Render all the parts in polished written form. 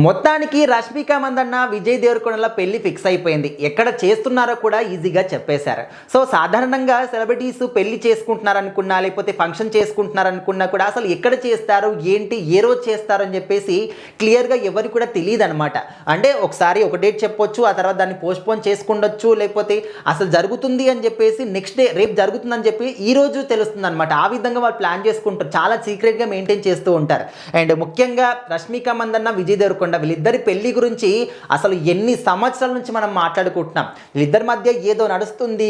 మొత్తానికి రష్మిక మందన్న విజయ్ దేవరకొండల పెళ్లి ఫిక్స్ అయిపోయింది. ఎక్కడ చేస్తున్నారో కూడా ఈజీగా చెప్పేశారు. సో సాధారణంగా సెలబ్రిటీస్ పెళ్లి చేసుకుంటున్నారనుకున్నా లేకపోతే ఫంక్షన్ చేసుకుంటున్నారనుకున్నా కూడా అసలు ఎక్కడ చేస్తారు, ఏంటి, ఏ రోజు చేస్తారు అని చెప్పేసి క్లియర్గా ఎవరికి కూడా తెలియదు అనమాట. అంటే ఒకసారి ఒక డేట్ చెప్పొచ్చు, ఆ తర్వాత దాన్ని పోస్ట్పోన్ చేసుకుండొచ్చు, లేకపోతే అసలు జరుగుతుంది అని చెప్పేసి నెక్స్ట్ డే రేపు జరుగుతుందని చెప్పి ఈ రోజు తెలుస్తుంది అనమాట. ఆ విధంగా వాళ్ళు ప్లాన్ చేసుకుంటారు, చాలా సీక్రెట్గా మెయింటైన్ చేస్తూ ఉంటారు. అండ్ ముఖ్యంగా రష్మిక మందన్న విజయ్ దేవరకొండ వీళ్ళిద్దరి పెళ్లి గురించి అసలు ఎన్ని సంవత్సరాల నుంచి మనం మాట్లాడుకుంటున్నాం. వీళ్ళిద్దరి మధ్య ఏదో నడుస్తుంది,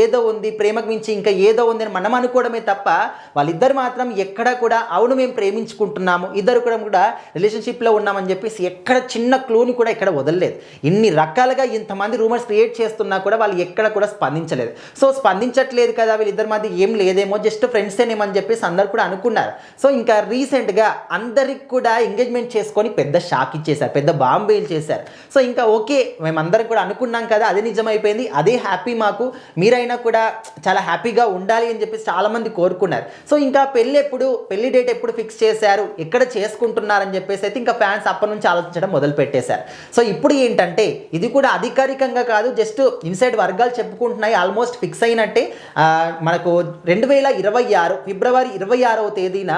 ఏదో ఉంది, ప్రేమకు మించి ఇంకా ఏదో ఉంది అని మనం అనుకోవడమే తప్ప వాళ్ళిద్దరు మాత్రం ఎక్కడ కూడా అవును మేము ప్రేమించుకుంటున్నాము, ఇద్దరు కూడా రిలేషన్షిప్లో ఉన్నామని చెప్పేసి ఎక్కడ చిన్న క్లూని కూడా ఎక్కడ వదలలేదు. ఇన్ని రకాలుగా ఇంతమంది రూమర్స్ క్రియేట్ చేస్తున్నా కూడా వాళ్ళు ఎక్కడ కూడా స్పందించలేదు. సో స్పందించట్లేదు కదా, వీళ్ళిద్దరి మధ్య ఏం లేదేమో, జస్ట్ ఫ్రెండ్సేనేమో అని చెప్పేసి అందరు కూడా అనుకున్నారు. సో ఇంకా రీసెంట్గా అందరికి కూడా ఎంగేజ్మెంట్ చేసుకొని పెద్ద షాక్ ఇచ్చేశారు, పెద్ద బాంబేలు చేశారు. సో ఇంకా ఓకే, మేమందరం కూడా అనుకున్నాం కదా, అదే నిజమైపోయింది, అదే హ్యాపీ, మాకు మీరైనా కూడా చాలా హ్యాపీగా ఉండాలి అని చెప్పేసి చాలామంది కోరుకున్నారు. సో ఇంకా పెళ్లి డేట్ ఎప్పుడు ఫిక్స్ చేశారు, ఎక్కడ చేసుకుంటున్నారని చెప్పేసి అయితే ఇంకా ఫ్యాన్స్ అప్పటి నుంచి ఆలోచించడం మొదలు పెట్టేశారు. సో ఇప్పుడు ఏంటంటే ఇది కూడా అధికారికంగా కాదు, జస్ట్ ఇన్సైడ్ వర్గాలు చెప్పుకుంటున్నాయి, ఆల్మోస్ట్ ఫిక్స్ అయినట్టే. మనకు 2026 ఫిబ్రవరి 26వ తేదీన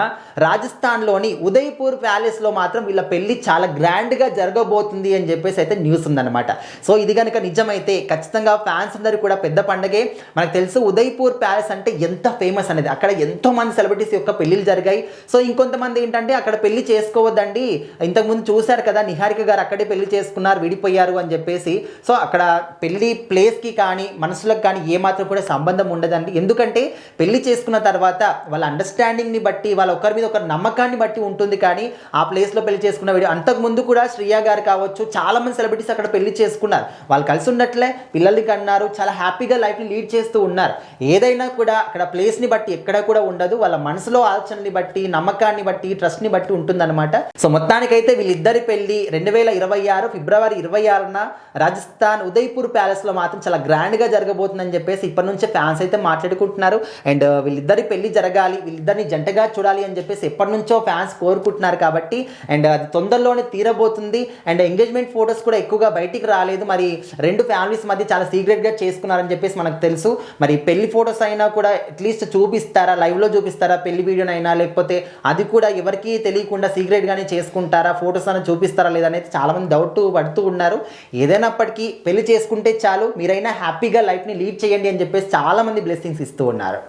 రాజస్థాన్లోని ఉదయ్పూర్ ప్యాలెస్లో మాత్రం వీళ్ళ పెళ్లి చాలా గ్రాండ్గా జరగబోతుంది అని చెప్పేసి అయితే న్యూస్ ఉందన్నమాట. సో ఇది కనుక నిజమైతే ఖచ్చితంగా ఫ్యాన్స్ అందరూ కూడా పెద్ద పండగే. మనకు తెలుసు ఉదయ్పూర్ ప్యాలెస్ అంటే ఎంత ఫేమస్ అనేది, అక్కడ ఎంతో మంది సెలబ్రిటీస్ యొక్క పెళ్లిళ్ళు జరిగాయి. సో ఇంకొంతమంది ఏంటంటే అక్కడ పెళ్లి చేసుకోవద్దండి, ఇంతకుముందు చూశారు కదా నిహారిక గారు అక్కడే పెళ్లి చేసుకున్నారు, విడిపోయారు అని చెప్పేసి. సో అక్కడ పెళ్లి ప్లేస్కి కానీ మనసులకు కానీ ఏమాత్రం కూడా సంబంధం ఉండదండి. ఎందుకంటే పెళ్లి చేసుకున్న తర్వాత వాళ్ళ అండర్స్టాండింగ్ని బట్టి, వాళ్ళ ఒకరి మీద ఒకరి నమ్మకాన్ని బట్టి ఉంటుంది. కానీ ఆ ప్లేస్లో పెళ్లి చేసుకున్న వీడియో అంతకుముందు కూడా శ్రియా గారు కావచ్చు, చాలా మంది సెలబ్రిటీస్ అక్కడ పెళ్లి చేసుకున్నారు, వాళ్ళు కలిసి ఉన్నట్లే పిల్లల్ని కన్నారు, చాలా హ్యాపీగా లైఫ్ని లీడ్ చేస్తూ ఉన్నారు. ఏదైనా కూడా అక్కడ ప్లేస్ని బట్టి ఎక్కడ కూడా ఉండదు, వాళ్ళ మనసులో ఆలోచనని బట్టి, నమ్మకాన్ని బట్టి, ట్రస్ట్ని బట్టి ఉంటుందన్నమాట. సో మొత్తానికైతే వీళ్ళిద్దరి పెళ్లి 2026 ఫిబ్రవరి 26న రాజస్థాన్ ఉదయ్పూర్ ప్యాలెస్లో మాత్రం చాలా గ్రాండ్గా జరగబోతుందని చెప్పేసి ఇప్పటి నుంచే ఫ్యాన్స్ అయితే మాట్లాడుకుంటున్నారు. అండ్ వీళ్ళిద్దరి పెళ్లి జరగాలి, వీళ్ళిద్దరిని జంటగా చూడాలి అని చెప్పేసి ఎప్పటి నుంచో ఫ్యాన్స్ కోరుకుంటున్నారు కాబట్టి, అండ్ అది తొందరలోనే తీరబోతుంది. అండ్ ఎంగేజ్మెంట్ ఫొటోస్ కూడా ఎక్కువగా బయటికి రాలేదు, మరి రెండు ఫ్యామిలీస్ మధ్య చాలా సీక్రెట్గా చేసుకున్నారని చెప్పేసి మనకు తెలుసు. మరి పెళ్లి ఫొటోస్ అయినా కూడా అట్లీస్ట్ చూపిస్తారా, లైవ్లో చూపిస్తారా పెళ్లి వీడియోనైనా, లేకపోతే అది కూడా ఎవరికి తెలియకుండా సీక్రెట్గానే చేసుకుంటారా, ఫొటోస్ అయినా చూపిస్తారా లేదనేది చాలామంది డౌట్ పడుతూ ఉన్నారు. ఏదైనప్పటికీ పెళ్లి చేసుకుంటే చాలు, మీరైనా హ్యాపీగా లైఫ్ని లీడ్ చేయండి అని చెప్పేసి చాలామంది బ్లెస్సింగ్స్ ఇస్తూ ఉన్నారు.